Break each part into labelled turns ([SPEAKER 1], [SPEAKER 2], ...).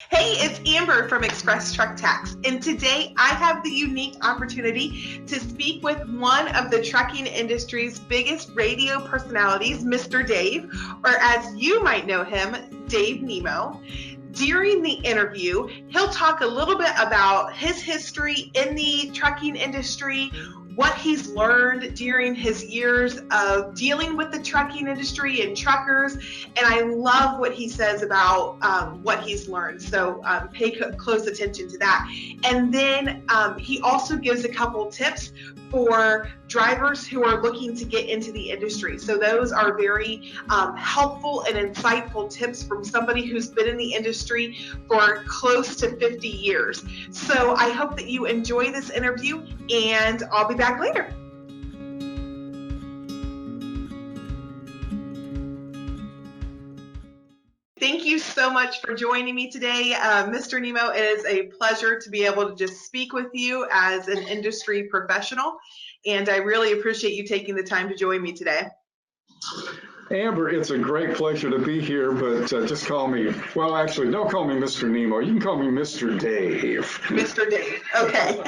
[SPEAKER 1] Hey, it's Amber from ExpressTruckTax, and today I have the unique opportunity to speak with one of the trucking industry's biggest radio personalities, Mr. Dave, or as you might know him, Dave Nemo. During the interview, he'll talk a little bit about his history in the trucking industry, what he's learned during his years of dealing with the trucking industry and truckers. And I love what he says about what he's learned. So pay close attention to that. And then he also gives a couple tips for drivers who are looking to get into the industry. So those are very helpful and insightful tips from somebody who's been in the industry for close to 50 years. So I hope that you enjoy this interview, and I'll be back later. Thank you so much for joining me today, Mr. Nemo. It is a pleasure to be able to just speak with you as an industry professional, and I really appreciate you taking the time to join me today.
[SPEAKER 2] Amber, it's a great pleasure to be here, but just call me, well, actually, don't call me Mr. Nemo. You can call me Mr. Dave.
[SPEAKER 1] Mr. Dave, okay.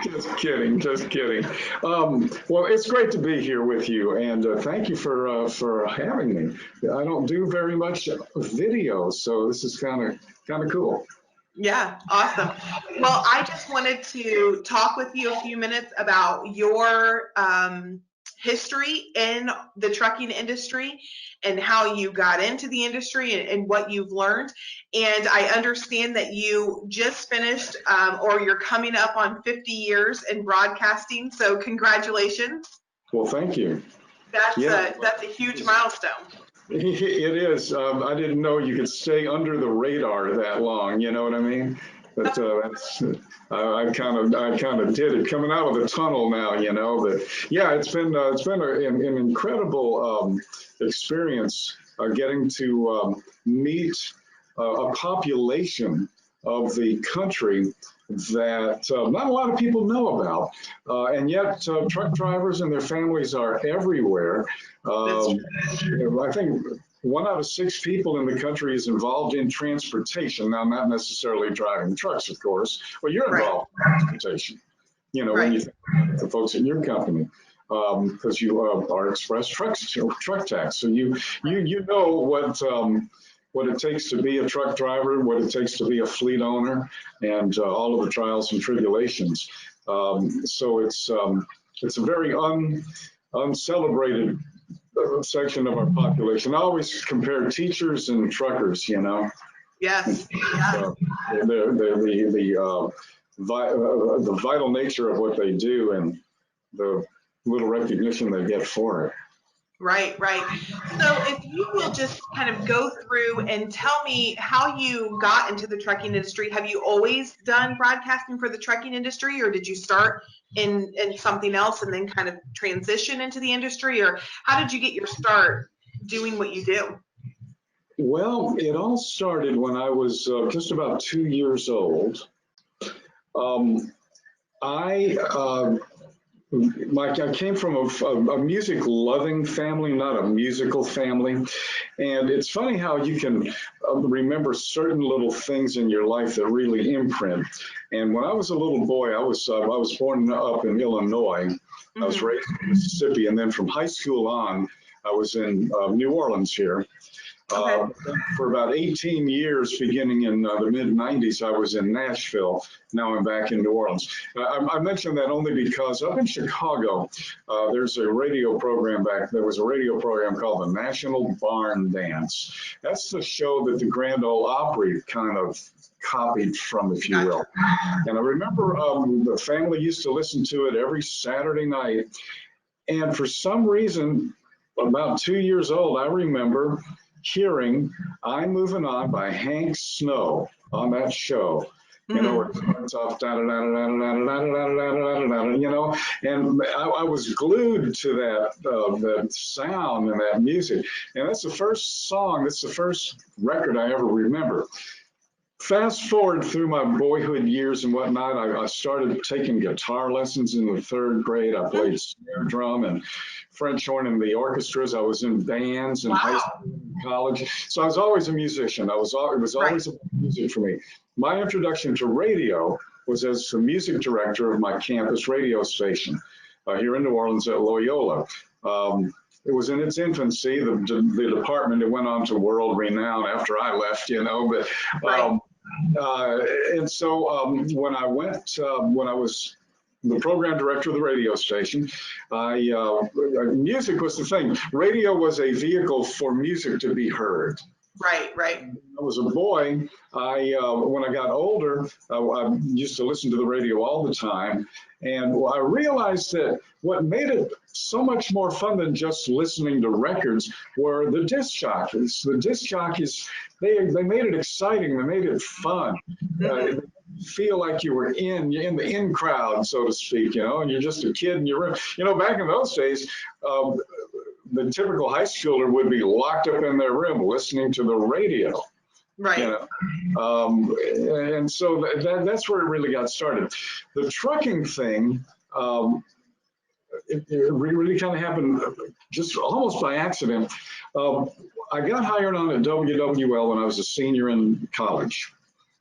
[SPEAKER 2] Just kidding, just kidding. Well, it's great to be here with you, and thank you for having me. I don't do very much video, so this is kind of cool.
[SPEAKER 1] Yeah, awesome. Well, I just wanted to talk with you a few minutes about your history in the trucking industry and how you got into the industry and what you've learned. And I understand that you just finished or you're coming up on 50 years in broadcasting. So congratulations.
[SPEAKER 2] Well, thank you.
[SPEAKER 1] That's a huge milestone.
[SPEAKER 2] It is. I didn't know you could stay under the radar that long. You know what I mean? But I kind of did it coming out of the tunnel now. You know. But yeah, it's been an incredible experience getting to meet a population of the country that not a lot of people know about, and yet truck drivers and their families are everywhere. I think 1 out of 6 people in the country is involved in transportation. Now, not necessarily driving trucks, of course, but you're involved in transportation. You know, when you think about the folks at your company, because you are ExpressTruckTax, so you know what it takes to be a truck driver, what it takes to be a fleet owner, and all of the trials and tribulations. So it's a very uncelebrated section of our population. I always compare teachers and truckers, you know.
[SPEAKER 1] Yes.
[SPEAKER 2] The vital nature of what they do and the little recognition they get for it.
[SPEAKER 1] Right. So if you will just kind of go through and tell me how you got into the trucking industry. Have you always done broadcasting for the trucking industry, or did you start in something else and then kind of transition into the industry, or how did you get your start doing what you do?
[SPEAKER 2] Well, it all started when I was just about 2 years old. I came from a music-loving family, not a musical family. And it's funny how you can remember certain little things in your life that really imprint. And when I was a little boy, I was born up in Illinois. I was raised in Mississippi, and then from high school on, I was in New Orleans here. For about 18 years, beginning in the mid-90s, I was in Nashville. Now I'm back in New Orleans. I mention that only because up in Chicago, there's a radio program there was a radio program called the National Barn Dance. That's the show that the Grand Ole Opry kind of copied from, if you will. And I remember the family used to listen to it every Saturday night. And for some reason, about 2 years old, I remember hearing "I'm Moving On" by Hank Snow on that show. You know, where it starts off, you know, and I was glued to that sound and that music. And that's the first record I ever remember. fast forward through my boyhood years and whatnot, I started taking guitar lessons in the 3rd grade. I played snare drum and French horn in the orchestras. I was in bands in high school and college. So I was always a musician. It was always about music for me. My introduction to radio was as the music director of my campus radio station here in New Orleans at Loyola. It was in its infancy, the department. It went on to world renown after I left, but and so when I was the program director of the radio station, music was the thing. Radio was a vehicle for music to be heard.
[SPEAKER 1] Right.
[SPEAKER 2] When I was a boy, when I got older, I used to listen to the radio all the time. And I realized that what made it so much more fun than just listening to records were the disc jockeys. The disc jockeys, they made it exciting. They made it fun. Feel like you were in the in crowd, so to speak, and you're just a kid in your room. Back in those days, the typical high schooler would be locked up in their room listening to the radio.
[SPEAKER 1] Right.
[SPEAKER 2] And so that's where it really got started. The trucking thing, it really kind of happened just almost by accident. I got hired on at WWL when I was a senior in college.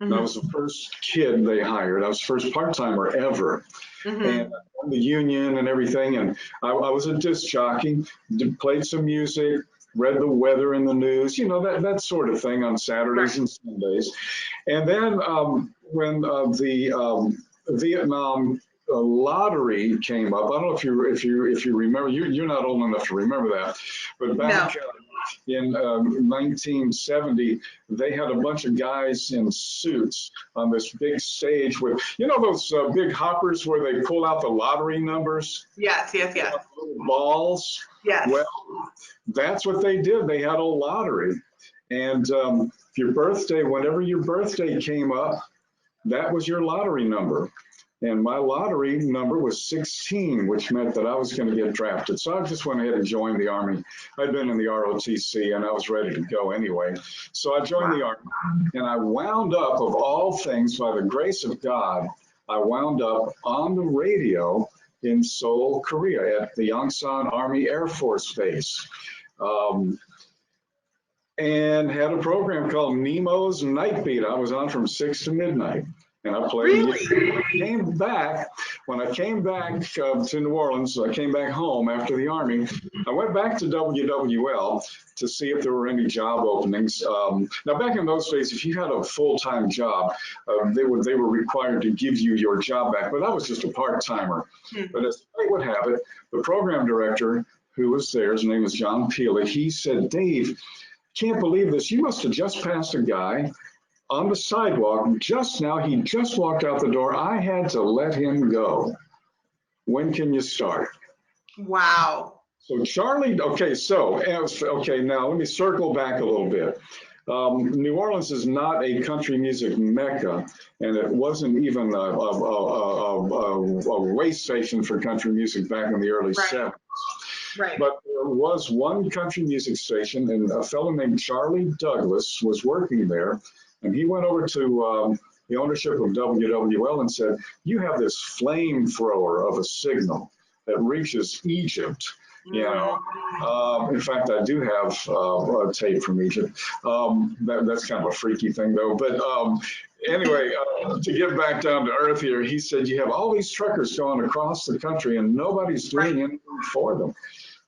[SPEAKER 2] And I was the first kid they hired. I was the first part-timer ever. And the union and everything. And I was a disc jockey, played some music, read the weather in the news, that sort of thing on Saturdays and Sundays. And then when the Vietnam lottery came up, I don't know if you remember, you're not old enough to remember that, but back in 1970, they had a bunch of guys in suits on this big stage with, those big hoppers where they pull out the lottery numbers?
[SPEAKER 1] Yes.
[SPEAKER 2] Balls?
[SPEAKER 1] Yes.
[SPEAKER 2] Well, that's what they did. They had a lottery. And whenever your birthday came up, that was your lottery number. And my lottery number was 16, which meant that I was going to get drafted. So I just went ahead and joined the Army. I'd been in the ROTC and I was ready to go anyway. So I joined the Army, and I wound up, of all things, by the grace of God, I wound up on the radio in Seoul, Korea, at the Yongsan Army Air Force Base. And had a program called Nemo's Night Beat. I was on from 6 to midnight. And I played.
[SPEAKER 1] Really?
[SPEAKER 2] When I came back to New Orleans, I came back home after the Army. I went back to WWL to see if there were any job openings. Now, back in those days, if you had a full-time job, they were required to give you your job back. But I was just a part-timer. But as fate would have it, the program director who was there, his name was John Peely, he said, "Dave, can't believe this. You must have just passed a guy on the sidewalk just now. He just walked out the door. I had to let him go. When can you start?"
[SPEAKER 1] Wow.
[SPEAKER 2] So Charlie, now let me circle back a little bit. New Orleans is not a country music mecca, and it wasn't even a way station for country music back in the early 70s.
[SPEAKER 1] Right.
[SPEAKER 2] But there was one country music station, and a fellow named Charlie Douglas was working there. And he went over to the ownership of WWL and said, "You have this flamethrower of a signal that reaches Egypt." In fact, I do have a tape from Egypt. That's kind of a freaky thing, though. But anyway, to get back down to earth here, he said, "You have all these truckers going across the country and nobody's doing anything for them."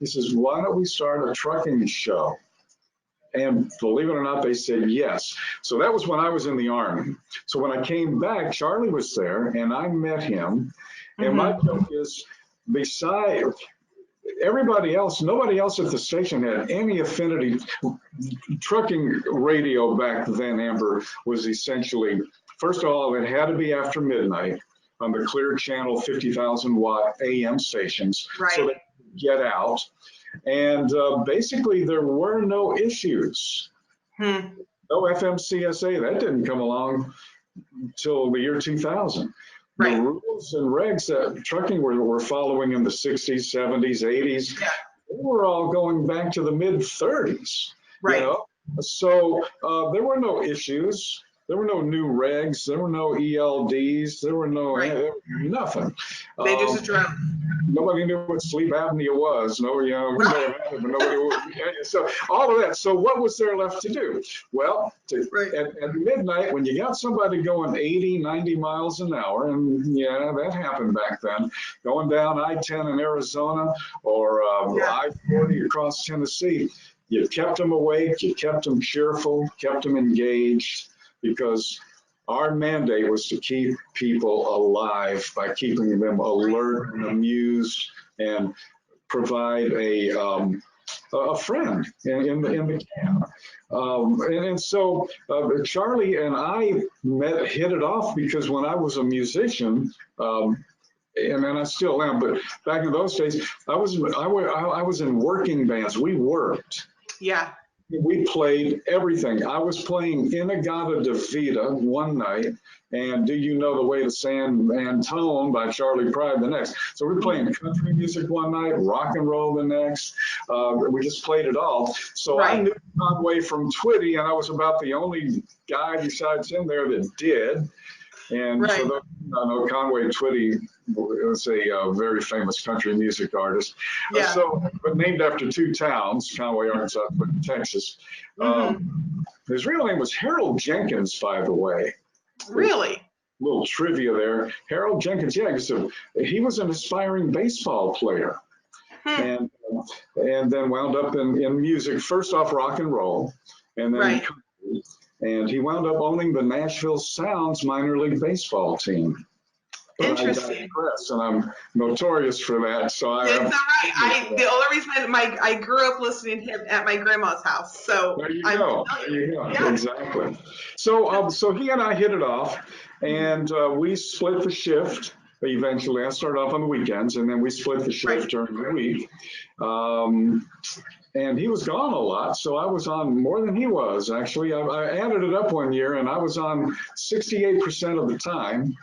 [SPEAKER 2] He says, "Why don't we start a trucking show?" And believe it or not, they said yes. So that was when I was in the Army. So when I came back, Charlie was there, and I met him. And my joke is, beside everybody else, nobody else at the station had any affinity. Trucking radio back then, Amber, was essentially, first of all, it had to be after midnight on the clear channel 50,000 watt AM stations, so they could get out. And basically, there were no issues. No FMCSA, that didn't come along until the year 2000. The rules and regs that trucking were following in the 60s, 70s, 80s, they were all going back to the mid 30s. So there were no issues. there were no new regs, there were no ELDs, there were no nothing.
[SPEAKER 1] They just drove.
[SPEAKER 2] Nobody knew what sleep apnea was. No, you know, we may have had it, but nobody would. So all of that. So what was there left to do? Well, at midnight, when you got somebody going 80, 90 miles an hour, and yeah, that happened back then, going down I-10 in Arizona or I-40 across Tennessee, you kept them awake, you kept them cheerful, kept them engaged, because our mandate was to keep people alive by keeping them alert and amused and provide a friend in the camp. And so Charlie and I hit it off because when I was a musician, and I still am, but back in those days, I was in working bands. We worked.
[SPEAKER 1] Yeah.
[SPEAKER 2] We played everything. I was playing Inagata de Vida one night, and Do You Know the Way to San Antone by Charlie Pride the next. So we're playing country music one night, rock and roll the next. We just played it all. So I knew Conway from Twitty, and I was about the only guy besides him there that did. And for those who don't know, Conway Twitty was a very famous country music artist. But named after two towns, Conway, Arkansas, and Texas. His real name was Harold Jenkins, by the way.
[SPEAKER 1] Really?
[SPEAKER 2] Little trivia there. Harold Jenkins, he was an aspiring baseball player. And then wound up in music, first off rock and roll, and then country. And he wound up owning the Nashville Sounds minor league baseball team. But
[SPEAKER 1] interesting.
[SPEAKER 2] I digress, and I'm notorious for that. So
[SPEAKER 1] it's all right. The only reason I grew up listening to him at my grandma's house. So
[SPEAKER 2] there you go. Yeah. Exactly. So he and I hit it off, and we split the shift. Eventually, I started off on the weekends, and then we split the shift during the week. And he was gone a lot, so I was on more than he was, actually. I added it up one year, and I was on 68% of the time.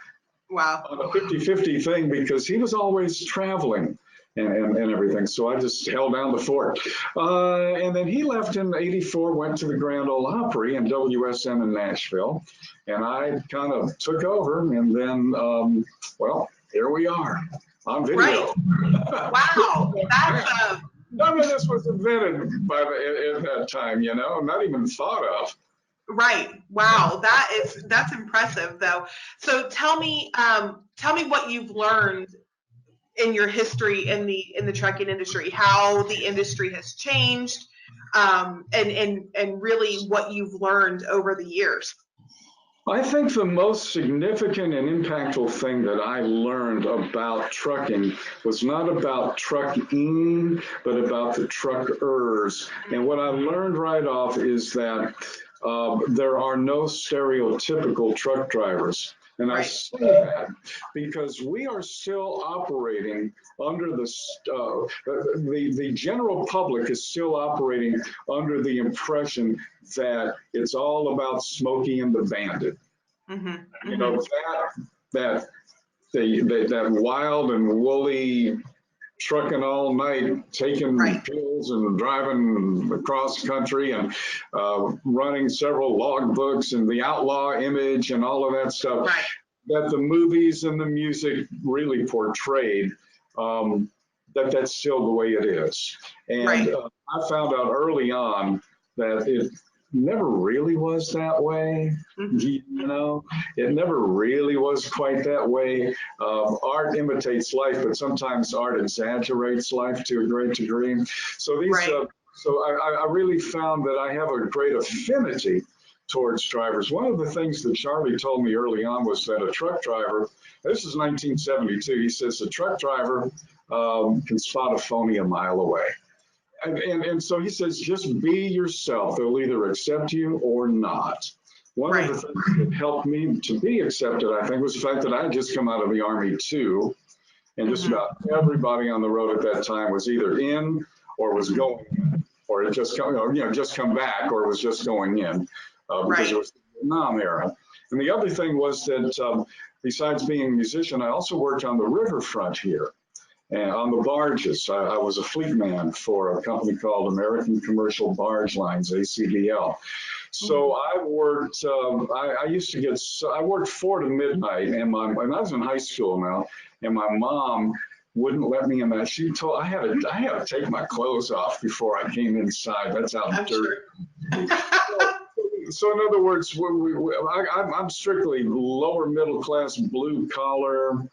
[SPEAKER 1] Wow.
[SPEAKER 2] On a 50-50 thing, because he was always traveling and everything. So I just held down the fort. And then he left in '84, went to the Grand Ole Opry and WSM in Nashville. And I kind of took over, and then, here we are on video.
[SPEAKER 1] Wow. That's
[SPEAKER 2] None of this was invented in that time, not even thought of.
[SPEAKER 1] Right. Wow. That's impressive, though. So tell me what you've learned in your history in the trucking industry, how the industry has changed, and really what you've learned over the years.
[SPEAKER 2] I think the most significant and impactful thing that I learned about trucking was not about trucking, but about the truckers. And what I learned right off is that there are no stereotypical truck drivers. And I say that because we are still operating under the general public is still operating under the impression that it's all about Smokey and the Bandit. That wild and woolly trucking all night, taking pills and driving across country and running several log books and the outlaw image and all of that stuff that the movies and the music really portrayed, that's still the way it is. And I found out early on that it never really was that way. It never really was quite that way. Art imitates life, but sometimes art exaggerates life to a great degree. So I really found that I have a great affinity towards drivers. One of the things that Charlie told me early on was that a truck driver, this is 1972, he says a truck driver can spot a phony a mile away. And so he says, just be yourself. They'll either accept you or not. One of the things that helped me to be accepted, I think, was the fact that I had just come out of the Army too. And just about everybody on the road at that time was either in or was going in, or it just come back, or it was just going in because it was the Vietnam era. And the other thing was that besides being a musician, I also worked on the riverfront here. And on the barges, I was a fleet man for a company called American Commercial Barge Lines, ACBL. So I worked, I used to get, I worked 4 to midnight, and and I was in high school now, and my mom wouldn't let me in that. She told, I had to take my clothes off before I came inside. That's how dirty. So in other words, I'm strictly lower middle class, blue collar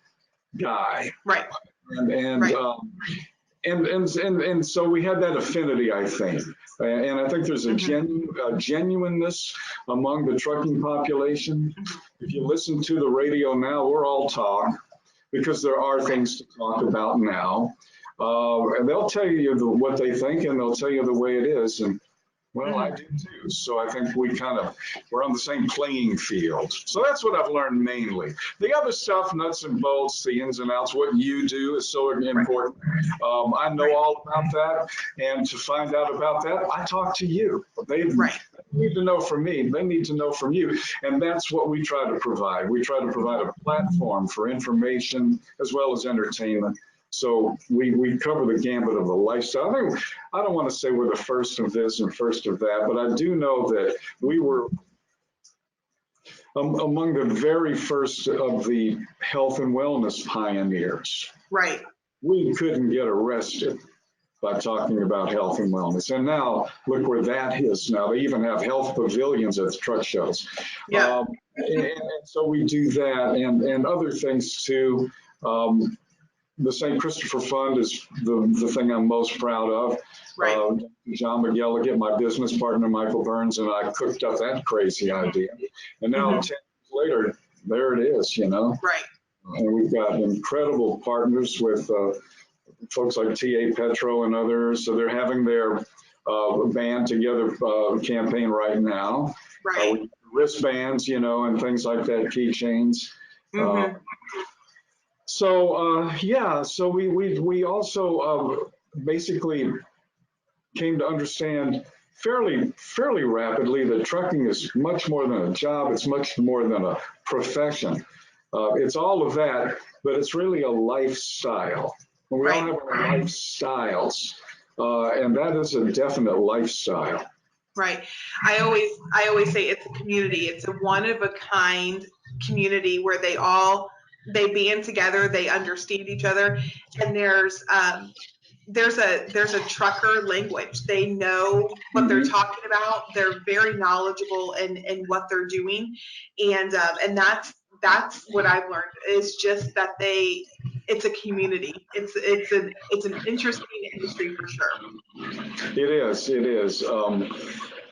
[SPEAKER 2] guy.
[SPEAKER 1] Right.
[SPEAKER 2] And so we had that affinity, I think. And I think there's a genuineness among the trucking population. If you listen to the radio now, we're all talk because there are things to talk about now. And they'll tell you what they think, and they'll tell you the way it is. And well, I do too. So I think we're on the same playing field. So that's what I've learned mainly. The other stuff, nuts and bolts, the ins and outs, what you do is so important. I know all about that. And to find out about that, I talk to you. They need to know from me. They need to know from you. And that's what we try to provide. We try to provide a platform for information as well as entertainment. So we cover the gambit of the lifestyle. I don't want to say we're the first of this and first of that, but I do know that we were among the very first of the health and wellness pioneers.
[SPEAKER 1] Right.
[SPEAKER 2] We couldn't get arrested by talking about health and wellness. And now look where that is now. They even have health pavilions at the truck shows.
[SPEAKER 1] Yeah.
[SPEAKER 2] And so we do that and other things too. The St. Christopher Fund is the thing I'm most proud of.
[SPEAKER 1] Right.
[SPEAKER 2] John McGilligan, my business partner, Michael Burns, and I cooked up that crazy idea. And now 10 years later, there it is,
[SPEAKER 1] Right.
[SPEAKER 2] And we've got incredible partners with folks like T.A. Petro and others. So they're having their band together campaign right now.
[SPEAKER 1] Right.
[SPEAKER 2] With wristbands, and things like that, keychains. So we also basically came to understand fairly rapidly that trucking is much more than a job. It's much more than a profession. It's all of that, but it's really a lifestyle. We all have our lifestyles, and that is a definite lifestyle.
[SPEAKER 1] Right. I always say it's a community. It's a one of a kind community where they band together, they understand each other, and there's a trucker language. They know what they're talking about. They're very knowledgeable in what they're doing, and that's what I've learned is just that it's a community. It's an interesting industry for sure.
[SPEAKER 2] It is.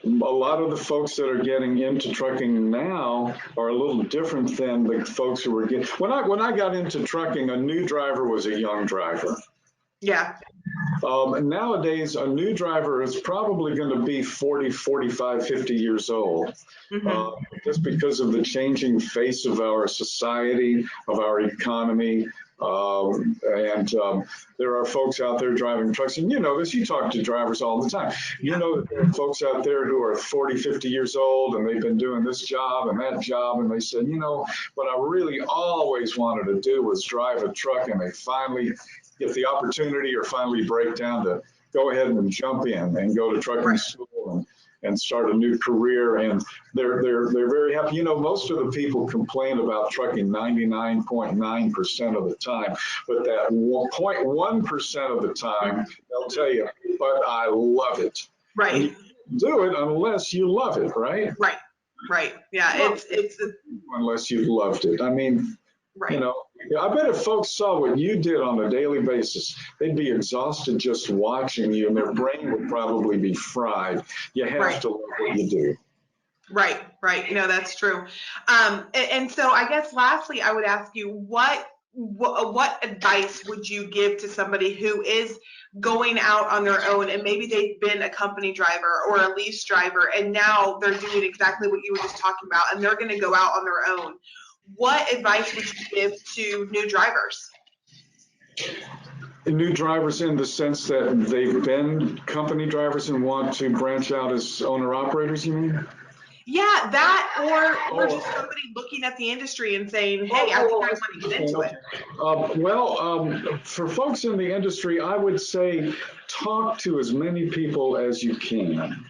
[SPEAKER 2] A lot of the folks that are getting into trucking now are a little different than the folks who were getting. When I got into trucking, a new driver was a young driver.
[SPEAKER 1] Yeah.
[SPEAKER 2] And nowadays, a new driver is probably going to be 40, 45, 50 years old, just because of the changing face of our society, of our economy. There are folks out there driving trucks, and this, you talk to drivers all the time. You know that there are folks out there who are 40, 50 years old, and they've been doing this job and that job, and they said, what I really always wanted to do was drive a truck, and they finally get the opportunity or finally break down to go ahead and jump in and go to trucking school and start a new career, and they're very happy. Most of the people complain about trucking 99.9% of the time, but that 0.1% of the time, they'll tell you, but I love it.
[SPEAKER 1] Right.
[SPEAKER 2] And you can't do it unless you love it, right?
[SPEAKER 1] Right. Yeah,
[SPEAKER 2] unless you loved it. I mean, I bet if folks saw what you did on a daily basis, they'd be exhausted just watching you, and their brain would probably be fried. You have to love what you do.
[SPEAKER 1] Right. That's true. And so I guess lastly, I would ask you, what advice would you give to somebody who is going out on their own, and maybe they've been a company driver or a lease driver, and now they're doing exactly what you were just talking about, and they're going to go out on their own? What advice would you give to new drivers?
[SPEAKER 2] New drivers in the sense that they've been company drivers and want to branch out as owner-operators, you mean?
[SPEAKER 1] Yeah, that or just somebody looking at the industry and saying, hey, I think I want to get into it.
[SPEAKER 2] For folks in the industry, I would say talk to as many people as you can.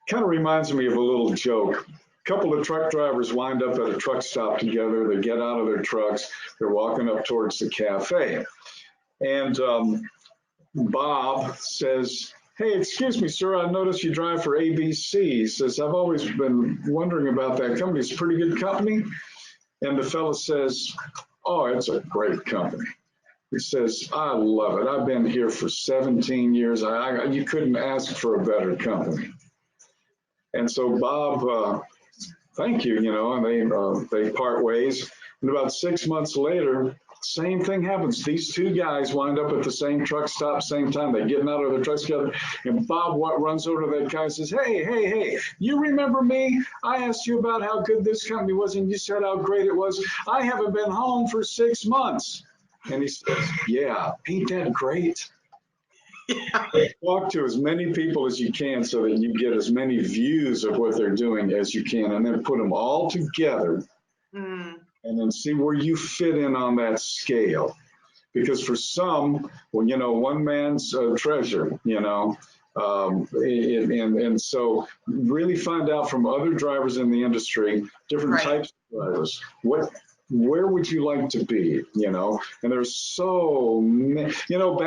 [SPEAKER 2] kind of reminds me of a little joke. A couple of truck drivers wind up at a truck stop together. They get out of their trucks. They're walking up towards the cafe. And Bob says, "Hey, excuse me, sir, I noticed you drive for ABC." He says, "I've always been wondering about that company. It's a pretty good company." And the fellow says, "Oh, it's a great company." He says, "I love it. I've been here for 17 years. You couldn't ask for a better company." And so Bob, thank you, and they part ways. And about 6 months later, same thing happens. These two guys wind up at the same truck stop, same time. They're getting out of their trucks together. And Bob runs over to that guy and says, hey, you remember me? I asked you about how good this company was, and you said how great it was. I haven't been home for 6 months. And he says, "Yeah, ain't that great?" Yeah. Talk to as many people as you can so that you get as many views of what they're doing as you can, and then put them all together and then see where you fit in on that scale. Because for some, one man's a treasure, and so really find out from other drivers in the industry, different types of drivers, where would you like to be, and there's so many, going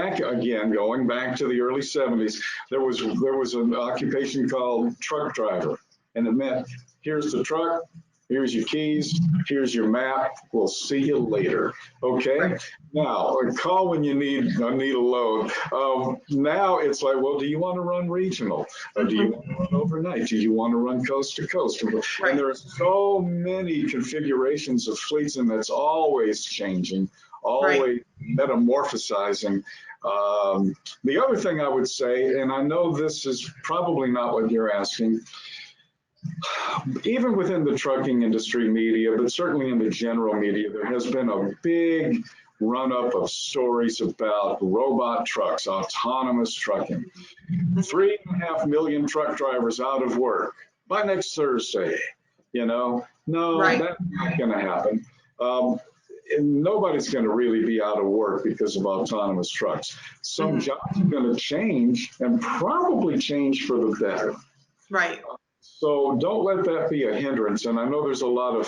[SPEAKER 2] back to the early 70s, there was an occupation called truck driver, and it meant, here's the truck, here's your keys, here's your map, we'll see you later. Okay, now call when you need a load. Now it's like, well, do you want to run regional? Do you want to run overnight? Do you want to run coast to coast? And there are so many configurations of fleets, and that's always changing, always metamorphosizing. The other thing I would say, and I know this is probably not what you're asking, even within the trucking industry media, but certainly in the general media, there has been a big run-up of stories about robot trucks, autonomous trucking. 3.5 million truck drivers out of work by next Thursday. No, that's not going to happen. And nobody's going to really be out of work because of autonomous trucks. Some jobs are going to change, and probably change for the better.
[SPEAKER 1] Right.
[SPEAKER 2] So don't let that be a hindrance. And I know there's a lot of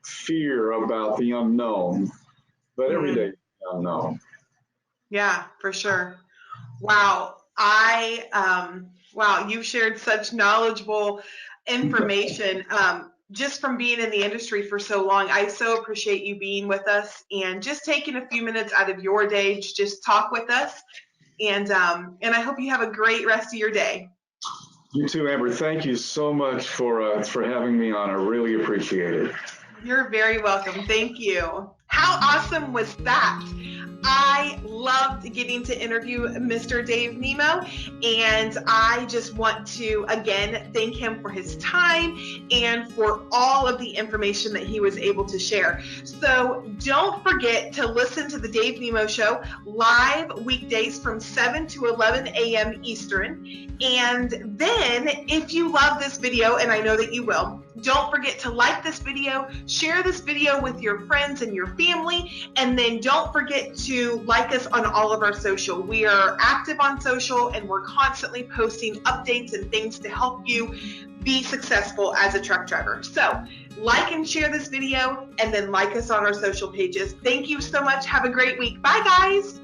[SPEAKER 2] fear about the unknown, but every day is the unknown.
[SPEAKER 1] Yeah, for sure. Wow. You've shared such knowledgeable information. Just from being in the industry for so long, I so appreciate you being with us and just taking a few minutes out of your day to just talk with us. And I hope you have a great rest of your day.
[SPEAKER 2] You too, Amber. Thank you so much for having me on. I really appreciate it.
[SPEAKER 1] You're very welcome. Thank you. How awesome was that? I loved getting to interview Mr. Dave Nemo, and I just want to again thank him for his time and for all of the information that he was able to share. So don't forget to listen to the Dave Nemo Show live weekdays from 7 to 11 a.m. Eastern. And then if you love this video, and I know that you will, don't forget to like this video, share this video with your friends and your family, and then don't forget to like us on all of our social. We are active on social, and we're constantly posting updates and things to help you be successful as a truck driver. So like and share this video, and then like us on our social pages. Thank you so much. Have a great week. Bye, guys.